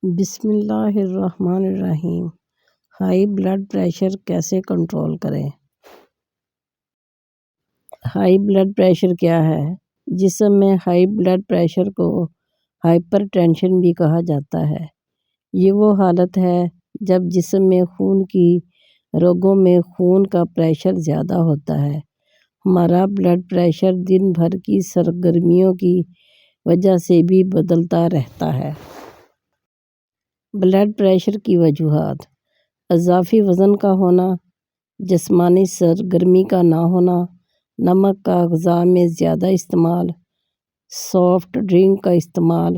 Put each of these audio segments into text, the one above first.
بسم اللہ الرحمن الرحیم۔ ہائی بلڈ پریشر کیسے کنٹرول کریں؟ ہائی بلڈ پریشر کیا ہے؟ جسم میں ہائی بلڈ پریشر کو ہائپر ٹینشن بھی کہا جاتا ہے۔ یہ وہ حالت ہے جب جسم میں خون کی رگوں میں خون کا پریشر زیادہ ہوتا ہے۔ ہمارا بلڈ پریشر دن بھر کی سرگرمیوں کی وجہ سے بھی بدلتا رہتا ہے۔ بلڈ پریشر کی وجوہات: اضافی وزن کا ہونا، جسمانی سرگرمی کا نہ ہونا، نمک کا غذا میں زیادہ استعمال، سافٹ ڈرنک کا استعمال،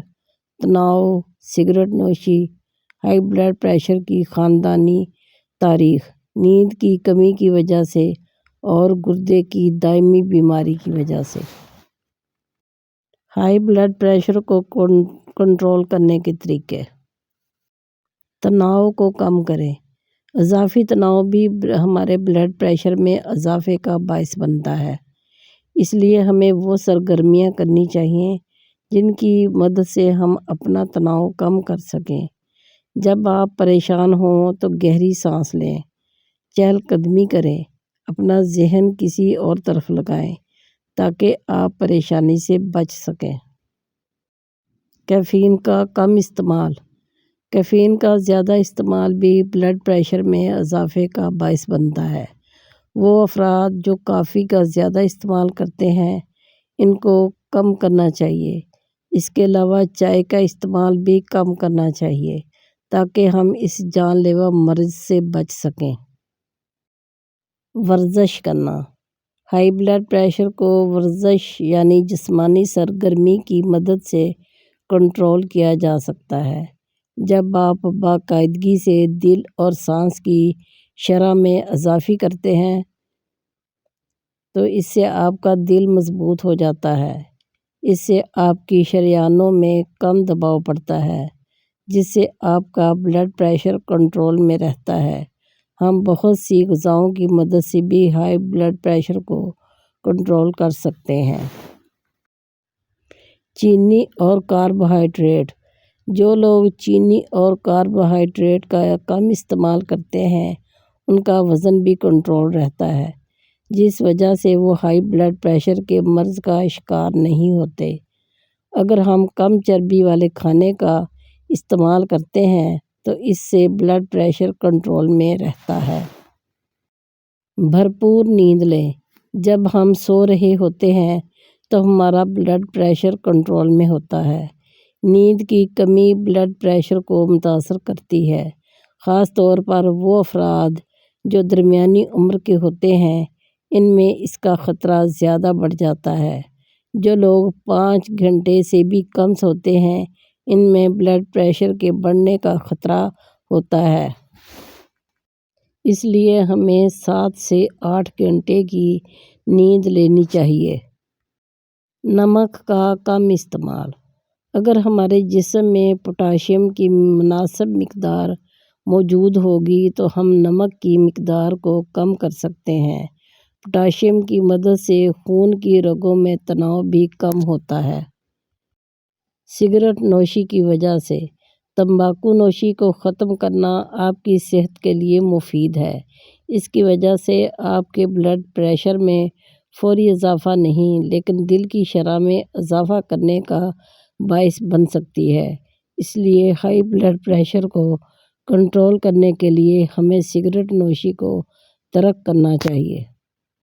تناؤ، سگریٹ نوشی۔ ہائی بلڈ پریشر کی خاندانی تاریخ: نیند کی کمی کی وجہ سے اور گردے کی دائمی بیماری کی وجہ سے۔ ہائی بلڈ پریشر کو کنٹرول کرنے کے طریقے: تناؤ کو کم کریں۔ اضافی تناؤ بھی ہمارے بلڈ پریشر میں اضافے کا باعث بنتا ہے، اس لیے ہمیں وہ سرگرمیاں کرنی چاہیے جن کی مدد سے ہم اپنا تناؤ کم کر سکیں۔ جب آپ پریشان ہوں تو گہری سانس لیں، چہل قدمی کریں، اپنا ذہن کسی اور طرف لگائیں تاکہ آپ پریشانی سے بچ سکیں۔ کیفین کا کم استعمال: کیفین کا زیادہ استعمال بھی بلڈ پریشر میں اضافے کا باعث بنتا ہے۔ وہ افراد جو کافی کا زیادہ استعمال کرتے ہیں ان کو کم کرنا چاہیے۔ اس کے علاوہ چائے کا استعمال بھی کم کرنا چاہیے تاکہ ہم اس جان لیوا مرض سے بچ سکیں۔ ورزش کرنا: ہائی بلڈ پریشر کو ورزش یعنی جسمانی سرگرمی کی مدد سے کنٹرول کیا جا سکتا ہے۔ جب آپ باقاعدگی سے دل اور سانس کی شرح میں اضافہ کرتے ہیں تو اس سے آپ کا دل مضبوط ہو جاتا ہے۔ اس سے آپ کی شریانوں میں کم دباؤ پڑتا ہے جس سے آپ کا بلڈ پریشر کنٹرول میں رہتا ہے۔ ہم بہت سی غذاؤں کی مدد سے بھی ہائی بلڈ پریشر کو کنٹرول کر سکتے ہیں۔ چینی اور کاربوہائیڈریٹ: جو لوگ چینی اور کاربوہائیڈریٹ کا کم استعمال کرتے ہیں ان کا وزن بھی کنٹرول رہتا ہے، جس وجہ سے وہ ہائی بلڈ پریشر کے مرض کا شکار نہیں ہوتے۔ اگر ہم کم چربی والے کھانے کا استعمال کرتے ہیں تو اس سے بلڈ پریشر کنٹرول میں رہتا ہے۔ بھرپور نیند لیں: جب ہم سو رہے ہوتے ہیں تو ہمارا بلڈ پریشر کنٹرول میں ہوتا ہے۔ نیند کی کمی بلڈ پریشر کو متاثر کرتی ہے، خاص طور پر وہ افراد جو درمیانی عمر کے ہوتے ہیں، ان میں اس کا خطرہ زیادہ بڑھ جاتا ہے۔ جو لوگ 5 گھنٹے سے بھی کم سوتے ہیں ان میں بلڈ پریشر کے بڑھنے کا خطرہ ہوتا ہے۔ اس لیے ہمیں 7 سے 8 گھنٹے کی نیند لینی چاہیے۔ نمک کا کم استعمال: اگر ہمارے جسم میں پوٹاشیم کی مناسب مقدار موجود ہوگی تو ہم نمک کی مقدار کو کم کر سکتے ہیں۔ پوٹاشیم کی مدد سے خون کی رگوں میں تناؤ بھی کم ہوتا ہے۔ سگریٹ نوشی کی وجہ سے: تمباکو نوشی کو ختم کرنا آپ کی صحت کے لیے مفید ہے۔ اس کی وجہ سے آپ کے بلڈ پریشر میں فوری اضافہ نہیں لیکن دل کی شرح میں اضافہ کرنے کا باعث بن سکتی ہے۔ اس لیے ہائی بلڈ پریشر کو کنٹرول کرنے کے لیے ہمیں سگریٹ نوشی کو ترک کرنا چاہیے۔